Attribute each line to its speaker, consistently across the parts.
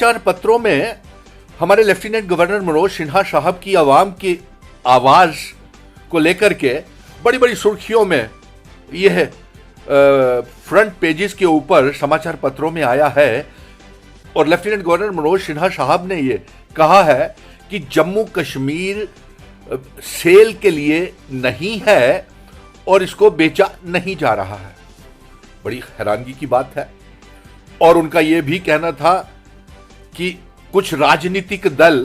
Speaker 1: समाचार पत्रों में हमारे लेफ्टिनेंट गवर्नर मनोज सिन्हा साहब की आवाम की आवाज को लेकर के बड़ी बड़ी सुर्खियों में यह फ्रंट पेजेस के ऊपर समाचार पत्रों में आया है। और लेफ्टिनेंट गवर्नर मनोज सिन्हा साहब ने यह कहा है कि जम्मू कश्मीर सेल के लिए नहीं है और इसको बेचा नहीं जा रहा है। बड़ी हैरानगी की बात है। और उनका यह भी कहना था कि कुछ राजनीतिक दल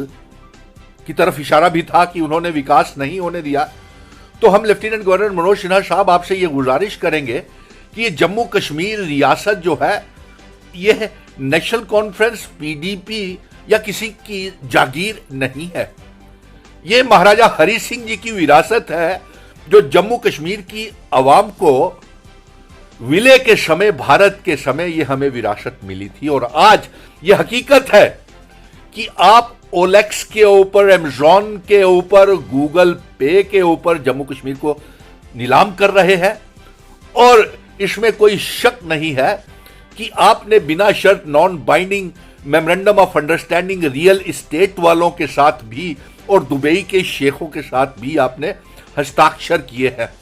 Speaker 1: की तरफ इशारा भी था कि उन्होंने विकास नहीं होने दिया। तो हम लेफ्टिनेंट गवर्नर मनोज सिन्हा साहब आपसे यह गुजारिश करेंगे कि ये जम्मू कश्मीर रियासत जो है यह नेशनल कॉन्फ्रेंस पीडीपी या किसी की जागीर नहीं है। यह महाराजा हरि सिंह जी की विरासत है जो जम्मू कश्मीर की आवाम को विलय के समय, भारत के समय यह हमें विरासत मिली थी। और आज यह हकीकत है कि आप ओलेक्स के ऊपर, अमेज़न के ऊपर, गूगल पे के ऊपर जम्मू कश्मीर को नीलाम कर रहे हैं। और इसमें कोई शक नहीं है कि आपने बिना शर्त non binding memorandum of understanding real estate वालों के साथ भी और दुबई के शेखों के साथ भी आपने हस्ताक्षर किए हैं।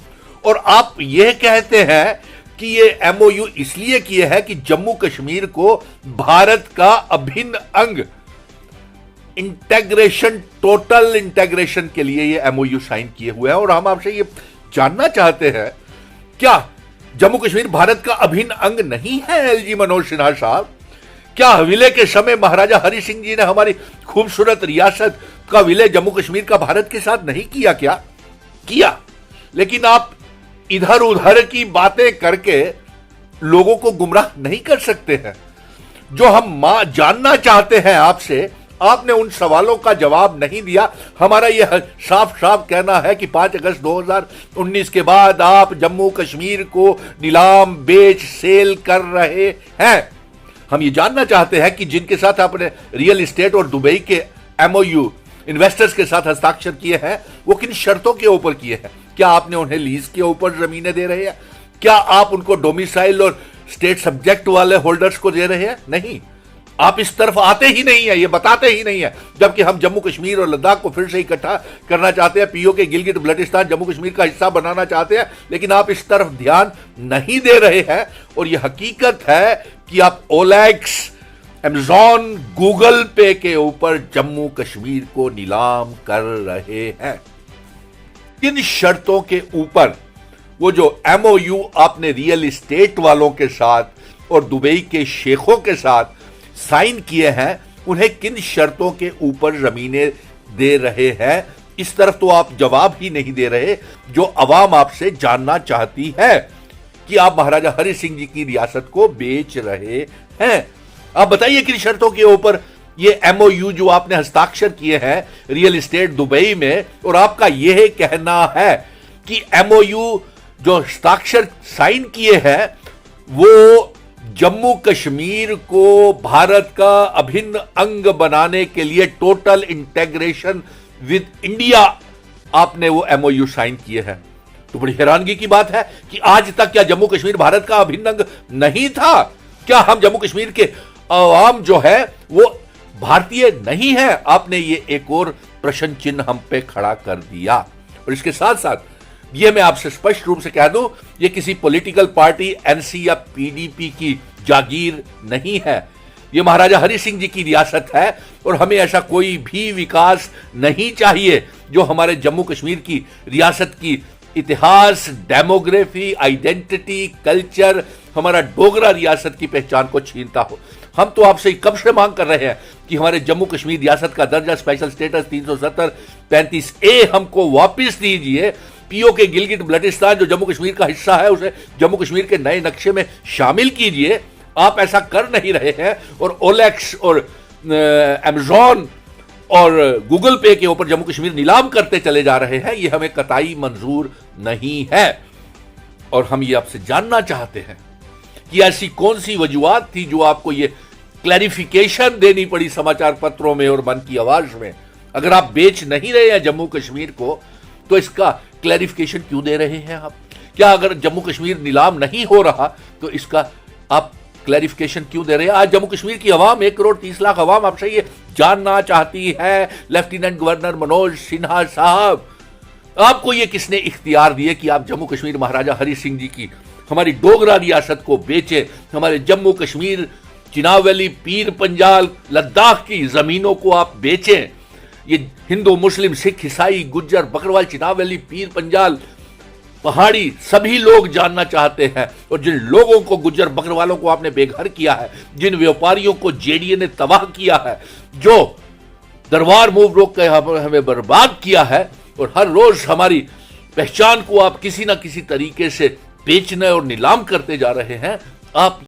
Speaker 1: और आप यह कहते हैं कि ये एमओयू इसलिए किए हैं कि जम्मू कश्मीर को भारत का अभिन्न अंग, इंटेग्रेशन, टोटल इंटेग्रेशन के लिए ये एमओयू साइन किए हुए हैं। और हम आपसे ये जानना चाहते हैं, क्या जम्मू कश्मीर भारत का अभिन्न अंग नहीं है? एलजी मनोज सिन्हा साहब, क्या विलय के समय महाराजा हरि सिंह जी ने हमारी खूबसूरत रियासत का विलय जम्मू कश्मीर का भारत के साथ नहीं किया? क्या किया? लेकिन आप इधर उधर की बातें करके लोगों को गुमराह नहीं कर सकते हैं। जो हम जानना चाहते हैं आपसे, आपने उन सवालों का जवाब नहीं दिया। हमारा यह साफ साफ कहना है कि 5 अगस्त 2019 के बाद आप जम्मू कश्मीर को नीलाम, बेच, सेल कर रहे हैं। हम ये जानना चाहते हैं कि जिनके साथ आपने रियल एस्टेट और दुबई के एमओयू इन्वेस्टर्स के साथ हस्ताक्षर किए हैं वो किन शर्तों के ऊपर किए हैं। क्या आपने उन्हें लीज के ऊपर जमीनें दे रहे हैं? क्या आप उनको डोमिसाइल और स्टेट सब्जेक्ट वाले होल्डर्स को दे रहे हैं? नहीं, आप इस तरफ आते ही नहीं है, ये बताते ही नहीं है। जबकि हम जम्मू कश्मीर और लद्दाख को फिर से इकट्ठा करना चाहते हैं, पीओ के गिलगिट बल्टिस्तान जम्मू कश्मीर का हिस्सा बनाना चाहते हैं, लेकिन आप इस तरफ ध्यान नहीं दे रहे हैं। और यह हकीकत है कि आप ओलेक्स, अमेज़न, गूगल पे के ऊपर जम्मू कश्मीर को नीलाम कर रहे हैं। किन शर्तों के ऊपर वो जो एमओयू आपने रियल एस्टेट वालों के साथ और दुबई के शेखों के साथ साइन किए हैं, उन्हें किन शर्तों के ऊपर जमीनें दे रहे हैं? इस तरफ तो आप जवाब ही नहीं दे रहे, जो अवाम आपसे जानना चाहती है कि आप महाराजा हरि सिंह जी की रियासत को बेच रहे हैं। आप बताइए किन शर्तों के ऊपर ये एमओयू जो आपने हस्ताक्षर किए हैं रियल एस्टेट दुबई में। और आपका यह कहना है कि एमओयू जो हस्ताक्षर साइन किए हैं वो जम्मू कश्मीर को भारत का अभिन्न अंग बनाने के लिए, टोटल इंटेग्रेशन विद इंडिया, आपने वो एमओयू साइन किए हैं। तो बड़ी हैरानगी की बात है कि आज तक क्या जम्मू कश्मीर भारत का अभिन्न अंग नहीं था? क्या हम जम्मू कश्मीर के आवाम जो है वो भारतीय नहीं है? आपने ये एक और प्रश्न चिन्ह हम पे खड़ा कर दिया। और इसके साथ साथ ये मैं आपसे स्पष्ट रूप से कह दूं, ये किसी पॉलिटिकल पार्टी एनसी या पीडीपी की जागीर नहीं है। ये महाराजा हरि सिंह जी की रियासत है और हमें ऐसा कोई भी विकास नहीं चाहिए जो हमारे जम्मू कश्मीर की रियासत की इतिहास, डेमोग्राफी, आइडेंटिटी, कल्चर, हमारा डोगरा रियासत की पहचान को छीनता हो। हम तो आपसे कब से मांग कर रहे हैं कि हमारे जम्मू कश्मीर रियासत का दर्जा, स्पेशल स्टेटस 370 35A हमको वापस दीजिए। पीओ के गिलगिट बल्टिस्तान जो जम्मू कश्मीर का हिस्सा है उसे जम्मू कश्मीर के नए नक्शे में शामिल कीजिए। आप ऐसा कर नहीं रहे हैं और ओलेक्स और अमेज़न और गूगल पे के ऊपर जम्मू कश्मीर नीलाम करते चले जा रहे हैं। यह हमें कतई मंजूर नहीं है। और हम ये आपसे जानना चाहते हैं कि ऐसी कौन सी वजूहात थी जो आपको ये क्लैरिफिकेशन देनी पड़ी समाचार पत्रों में और मन की आवाज में। अगर आप बेच नहीं रहे हैं जम्मू कश्मीर को तो इसका क्लैरिफिकेशन क्यों दे रहे हैं आप? क्या अगर जम्मू कश्मीर नीलाम नहीं हो रहा तो इसका आप क्लैरिफिकेशन क्यों दे रहे हैं? आज जम्मू कश्मीर की अवाम 1,30,00,000 अवाम आपसे ये जानना चाहती है, लेफ्टिनेंट गवर्नर मनोज सिन्हा साहब, आपको ये किसने इख्तियार दिए कि आप जम्मू कश्मीर महाराजा हरि सिंह जी की हमारी डोगरा रियासत को बेचें, हमारे जम्मू कश्मीर, चिनाब वैली, पीर पंजाल, लद्दाख की जमीनों को आप बेचें? ये हिंदू, मुस्लिम, सिख, ईसाई, गुज्जर, बकरवाल, चिनाब वैली, पीर पंजाल, पहाड़ी, सभी लोग जानना चाहते हैं। और जिन लोगों को, गुज्जर बकरवालों को आपने बेघर किया है, जिन व्यापारियों को जेडीए ने तबाह किया है, जो दरबार मूव रोक के हमें बर्बाद किया है, और हर रोज हमारी पहचान को आप किसी ना किसी तरीके से बेचने और नीलाम करते जा रहे हैं, आप